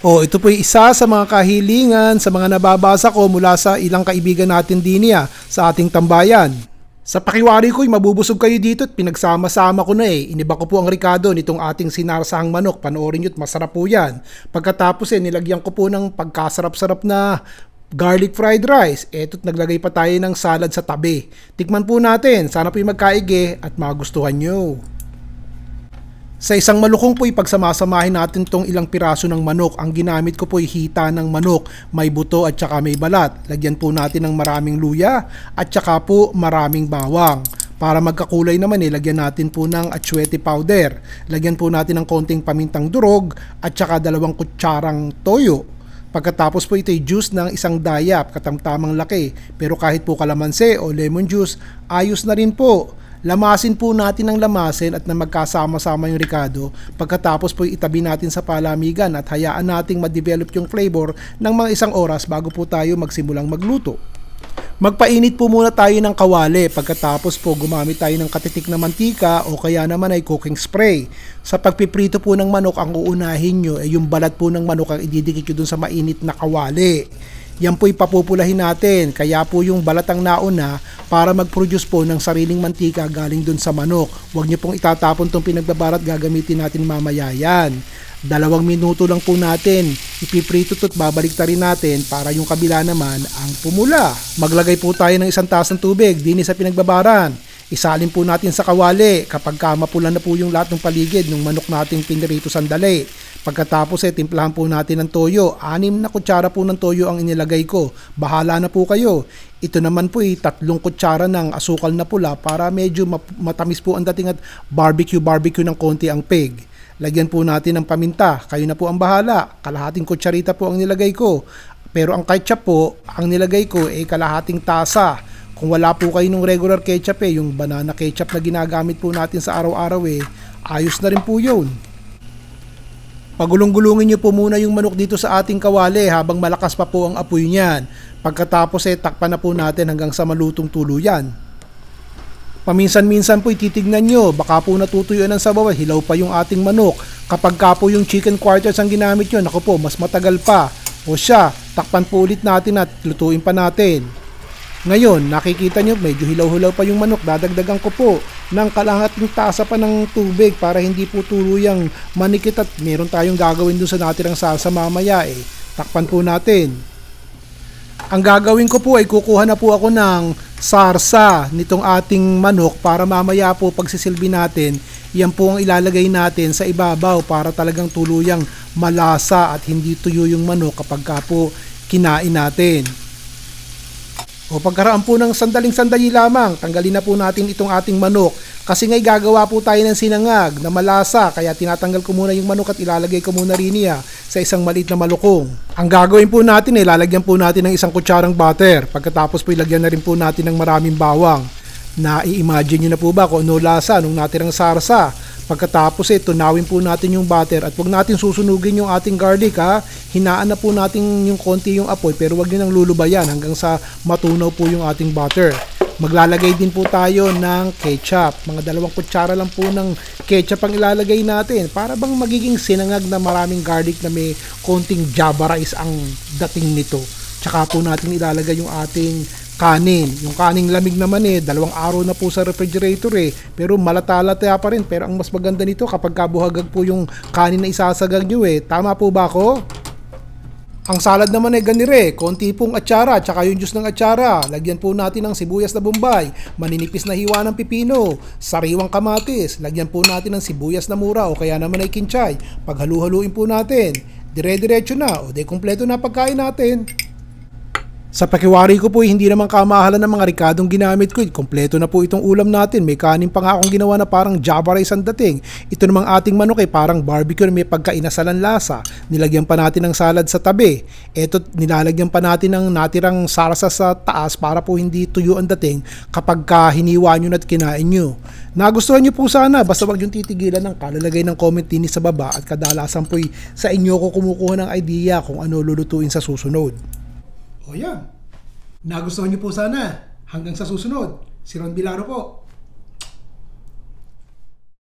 Ito po isa sa mga kahilingan sa mga nababasa ko mula sa ilang kaibigan natin din sa ating tambayan. Sa pakiwari ko'y mabubusog kayo dito at pinagsama-sama ko na Iniba ko po ang rikado nitong ating sinarsahang manok. Panoorin nyo at masarap po yan. Pagkatapos nilagyan ko po ng pagkasarap-sarap na garlic fried rice. Eto't naglagay pa tayo ng salad sa tabi. Tikman po natin. Sana po'y magkaigi at magustuhan nyo. Sa isang malukong po'y pagsamasamahin natin tong ilang piraso ng manok. Ang ginamit ko po'y hita ng manok, may buto at saka may balat. Lagyan po natin ng maraming luya at saka po maraming bawang. Para magkakulay naman lagyan natin po ng atsuete powder. Lagyan po natin ng konting pamintang durog at saka 2 kutsarang toyo. Pagkatapos po ito'y juice ng isang dayap, katamtamang laki. Pero kahit po kalamansi o lemon juice, ayos na rin po. Lamasin po natin ng lamasin at na magkasama-sama yung ricado. Pagkatapos po itabi natin sa palamigan at hayaan nating ma-develop yung flavor ng mga 1 oras bago po tayo magsimulang magluto. Magpainit po muna tayo ng kawali. Pagkatapos po gumamit tayo ng katitik na mantika o kaya naman ay cooking spray. Sa pagpiprito po ng manok, ang uunahin nyo ay yung balat po ng manok ang ididikit nyo dun sa mainit na kawali. Yan po ipapupulahin natin, kaya po yung balat ang nauna para mag-produce po ng sariling mantika galing dun sa manok. Huwag nyo pong itatapon tong pinagbabarat, gagamitin natin mamaya yan. 2 minuto lang po natin, ipiprito at babalik ta rin natin para yung kabila naman ang pumula. Maglagay po tayo ng 1 taas ng tubig, din sa pinagbabaran. Isalin po natin sa kawali kapag mapula na po yung lahat ng paligid ng manok nating pinirito sandali. Pagkatapos timplahan po natin ng toyo. 6 na kutsara po ng toyo ang inilagay ko. Bahala na po kayo. Ito naman po 3 kutsara ng asukal na pula para medyo matamis po ang dating at barbecue ng konti ang pig. Lagyan po natin ng paminta. Kayo na po ang bahala. Kalahating kutsarita po ang nilagay ko. Pero ang ketchup po, ang nilagay ko ay kalahating tasa. Kung wala po kayo ng regular ketchup yung banana ketchup na ginagamit po natin sa araw-araw ayos na rin po yun. Pagulong-gulungin nyo po muna yung manok dito sa ating kawali habang malakas pa po ang apoy niyan. Pagkatapos takpan na po natin hanggang sa malutong tuluyan. Paminsan-minsan po ititignan nyo, baka po natutuyuan ng sabaw, hilaw pa yung ating manok. Kapag po yung chicken quarters ang ginamit nyo, naku po, mas matagal pa. O siya, takpan po ulit natin at lutuin pa natin. Ngayon, nakikita nyo medyo hilaw-hilaw pa yung manok. Dadagdagan ko po ng kalahating tasa pa ng tubig para hindi po tuluyang manikit at meron tayong gagawin dun sa natirang salsa mamaya Takpan po natin. Ang gagawin ko po ay kukuha na po ako ng sarsa nitong ating manok para mamaya po pagsisilbi natin, yan po ang ilalagay natin sa ibabaw para talagang tuluyang malasa at hindi tuyo yung manok kapag po kinain natin. Pagkaraan po ng sandaling-sandali lamang, tanggalin na po natin itong ating manok. Kasi nga'y gagawa po tayo ng sinangag na malasa, kaya tinatanggal ko muna yung manok at ilalagay ko muna rin sa isang maliit na malukong. Ang gagawin po natin lalagyan po natin ng 1 kutsarang butter. Pagkatapos po ilagyan na rin po natin ng maraming bawang. Na-i-imagine nyo na po ba kung ano lasa nung natirang sarsa? Pagkatapos tunawin po natin yung butter at huwag natin susunugin yung ating garlic Hinaan na po natin yung konti yung apoy pero huwag nyo nang lulubayan hanggang sa matunaw po yung ating butter. Maglalagay din po tayo ng ketchup. Mga 2 kutsara lang po ng ketchup ang ilalagay natin para bang magiging sinangag na maraming garlic na may konting java rice ang dating nito. Tsaka po natin ilalagay yung ating kanin. Yung kaning lamig naman 2 araw na po sa refrigerator pero malata-lata pa rin. Pero ang mas maganda nito kapag kabuhagag po yung kanin na isasagag nyo Tama po ba ako? Ang salad naman ganire, konti pong atsara, tsaka yung juice ng atsara. Lagyan po natin ng sibuyas na bombay, maninipis na hiwa ng pipino, sariwang kamatis. Lagyan po natin ng sibuyas na mura o kaya naman ay kinchay. Paghalu-haluin po natin, dire-diretso na o kumpleto na pagkain natin. Sa pakiwari ko po hindi naman kamahalan ng mga ricadong ginamit ko. Kompleto na po itong ulam natin. May kanin pa nga akong ginawa na parang java rice ang dating. Ito namang ating manok parang barbecue na may pagkainasalan lasa. Nilagyan pa natin ng salad sa tabi. Ito nilalagyan pa natin ng natirang sarsa sa taas para po hindi tuyo ang dating kapag hiniwa nyo at kinain nyo. Nagustuhan nyo po sana, basta wag yung titigilan ng kalalagay ng comment din sa baba at kadalasan po sa inyo ko kumukuha ng idea kung ano lulutuin sa susunod. O yan, nagustuhan niyo po sana. Hanggang sa susunod, si Ron Bilaro po.